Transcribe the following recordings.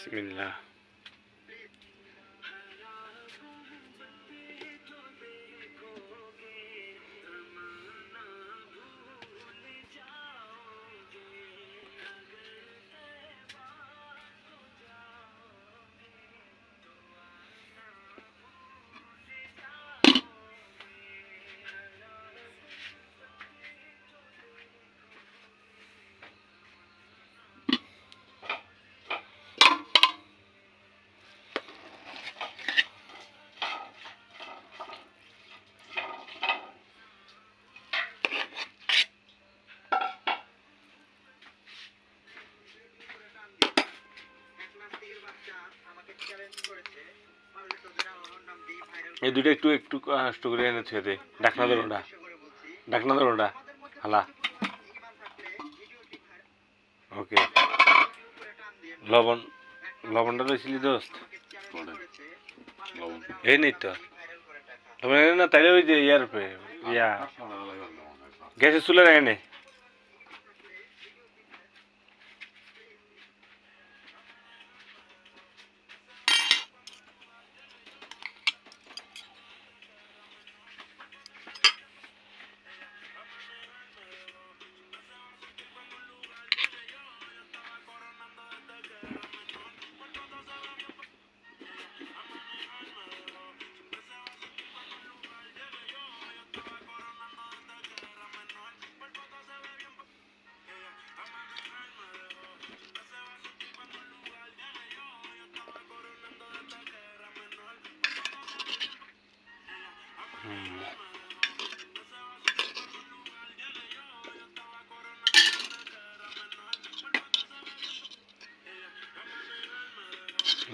বিসমিল্লাহ। এই দুটো একটু একটু কষ্ট করে এনে ছেড়ে দে। ডাকনা ধরোটা, ডাকনা ধরোটা হালা। ওকে, লবণ লবণটা দিয়েছিলি দোস্ত? এই নেই তো লবণ এনে না, তাইলে ওই যে ইয়ার ইয়া গ্যাসের চুলে এনে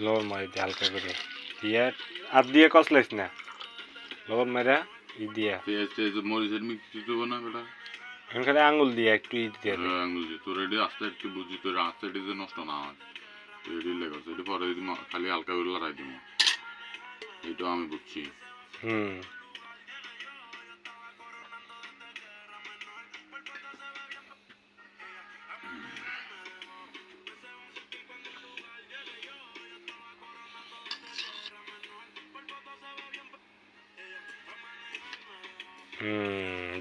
লবণ মারি দিয়ে হালকা করে দিয়ে আর দিয়ে কষলাইস না, লবণ মারা ই দিয়া মরিচের মিক্সি দেবো না বেটা, এখানে আঙুল দিয়ে একটু ই দিয়ে আঙুল দিয়ে তোর এটি আস্তে একটু বুঝি, তোর আস্তে এটি যে নষ্ট না হয় এটি লেগেছে, এটি পরে খালি হালকা করে লড়াই দিব, এইটাও আমি বুঝছি।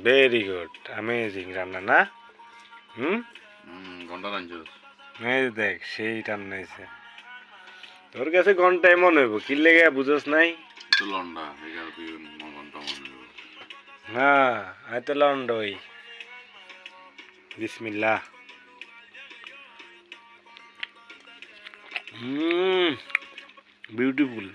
ভেরি গুড, অ্যামেজিং রান্না না? ঘন্টা রাঁধছিস? এই দেখ সেই রান্না হয়েছে তোর কাছে। ঘন্টা এমন হইব কি লেগে বুঝস নাই? লন্ডা ঘন্টা মনে হইব। হ্যাঁ আয় তো লন্ডই। বিসমিল্লাহ। বিউটিফুল।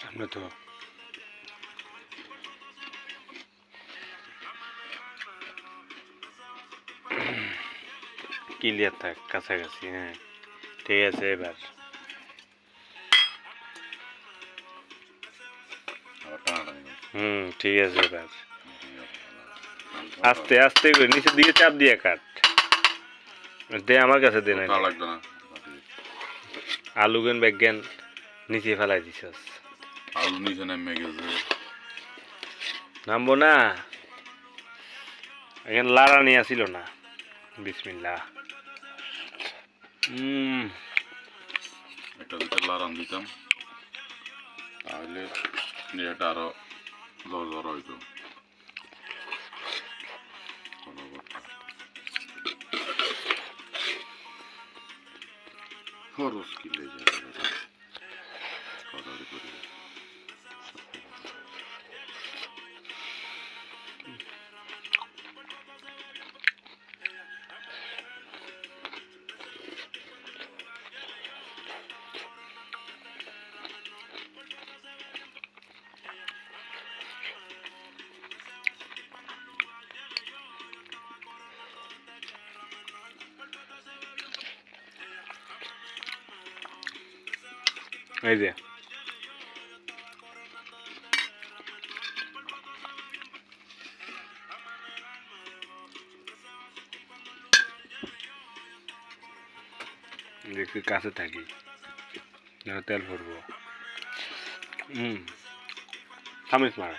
সামনে তো ক্লিয়ার থাক, কাছাকাছি। হ্যাঁ ঠিক আছে, এবার ঠিক আছে। এবার আস্তে আস্তে করে নিচের দিকে চাপ দিয়ে কাট দে, আমার কাছে দে না। আলু গেন ব্যাগেন নিচে ফেলাই দিছস। আলু নিচে নেমে গেছে, নামবো না, এখানে লাড়া নিয়ে আসিল না। বিসমিল্লাহ। একটা দুটো লারাম দিতাম তাহলে এটা আরো জোর জোর হইতো। খরচ কি লেগে এই যে দেখি কাছে থাকি, তেল ভরবো। থামিস মারে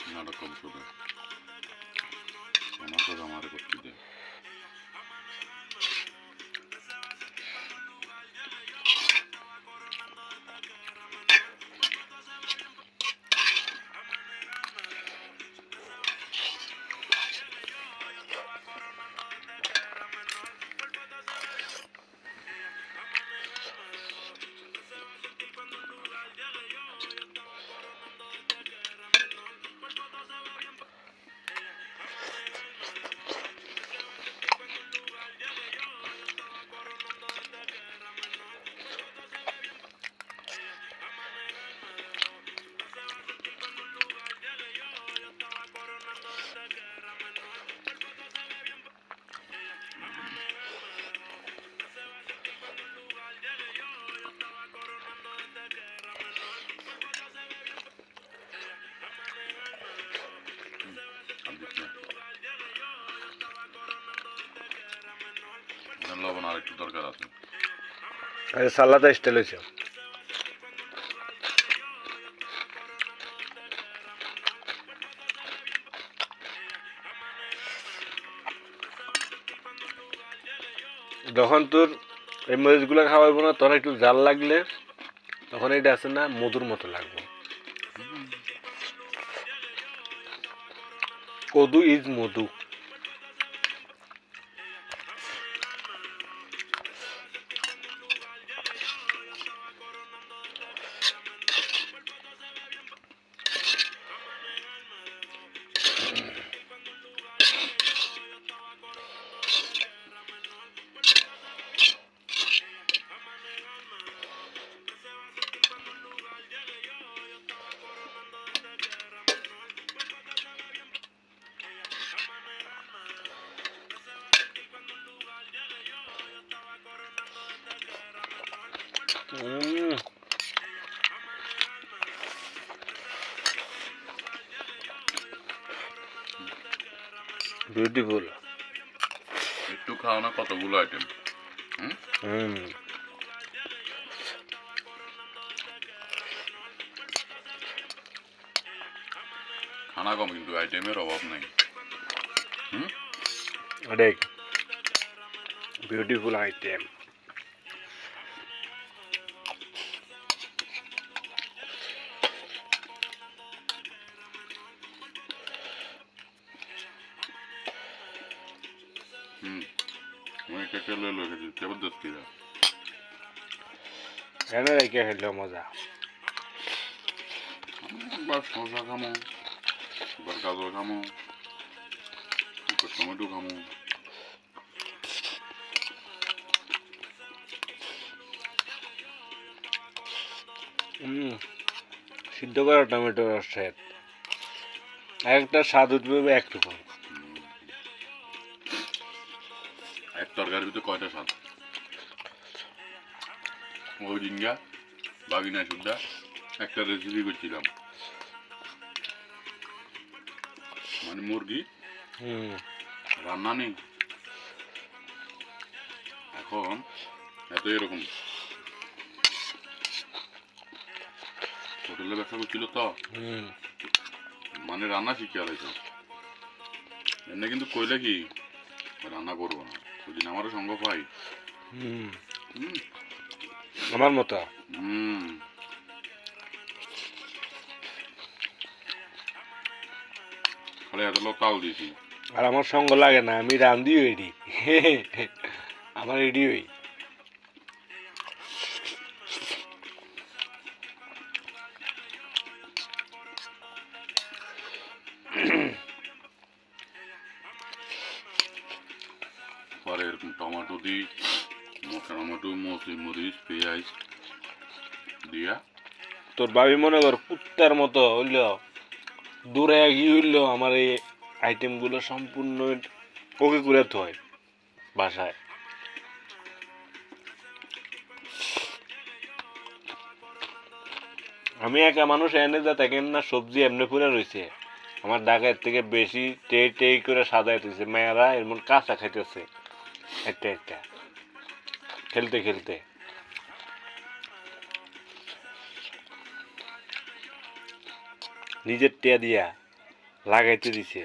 নাটক কম শুধু আমার কথা আমার করতে দে লবণ আর একটু দরকার আছে সালাদা স্টাইল হয়েছে যখন তোর এই মরিচগুলো খাওয়াইবো না তোর একটু জাল লাগলে তখন এটা আছে না মধুর মতো লাগবে কদু ইজ মধু বিউটিফুল একটু খাও না কতগুলো আইটেম খানা কম কিন্তু আইটেমের অভাব নাই অনেক বিউটিফুল আইটেম জবরদস্তি এনে রেখে খেললো মজা একবার শসা খামো একবার গাজর খামো একবার টমেটো খামো সিদ্ধ করা টমেটোর স্বাদ একটা স্বাদ উঠবে একরকম এক তরকারির ভিতরে কয়টা স্বাদ ওই ডিঙ্গা বাগিনা সুদ্ধা একটা রেসিপি করছিলাম মানে মুরগি রান্না নেই এখন এত এরকম হোটেলে ব্যবসা করছিল তো মানে রান্না শিখে আলাইছে এমনি কিন্তু কইলে কি রান্না করবো না ওই আমারও সঙ্গ পাই আমার মতো খালি এত লোক তাল দিয়েছি আর আমার সঙ্গ লাগে না আমি রান্দিও এডি আমার এডি হই পরে এরকম টমেটো দিই টমেটো মরিচ পেঁয়াজ দিয়া তোর ভাবি মনে কর কুত্তার মতো হইল দূরে গিয়ে হইল আমার এই আইটেমগুলো সম্পূর্ণ ওকে করে হয় বাসায় আমি একা মানুষ এনে যা দেখেন না সবজি এমনি করে রয়েছে আমার ঢাকার থেকে বেশি টেই টেই করে সাজাইতেছে মেয়েরা এমন কাঁচা খাইতেছে একটা একটা খেলতে খেলতে নিজের টিয়া দিয়া লাগাইতে দিছে,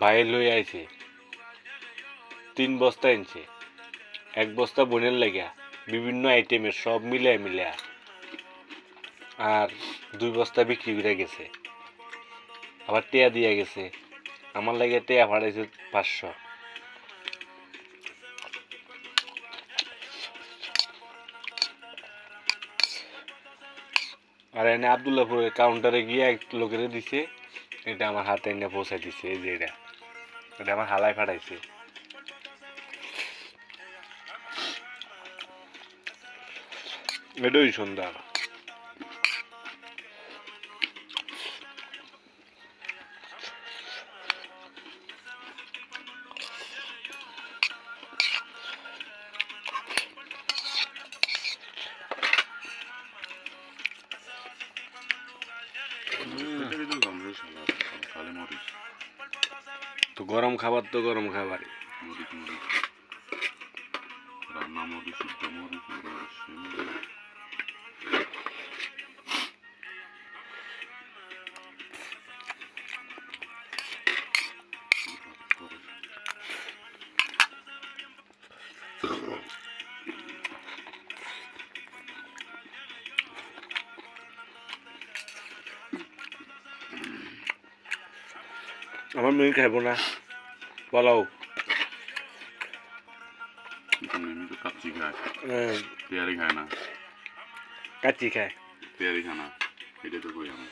বাইরে লই আইছে 3 বস্তা এনেছে, 1 বস্তা বোনের লাগিয়া বিভিন্ন আইটেমের সব মিলিয়ে মিলিয়া, আর 2 বস্তা বিক্রি করে গেছে, আবার টিয়া দিয়া গেছে। আমার লাগে টিয়া ভাড়াইছে 500। আর এনে আবদুল্লাপুরের কাউন্টারে গিয়ে এক লোকের দিছে, এটা আমার হাতে এনে পৌঁছাই দিছে। এই যে এটা এটা আমার হালাই ফাটাইছে। এটাই সুন্দর। এটা কিন্তু গন্ধ শালা খালি মরিচ তো গরম খাবার তো গরম খাবারই। মরিচ মরিচ রান্না মরিচ শুদ্ধ মরিচ মরিচ আমার মেয়ে খাইব না পোলাও। এমনি তো কাচ্চি খায় পেয়ারি খায় না কাচ্চি খায়। পেয়ারি খায় না এটা তো কই আমি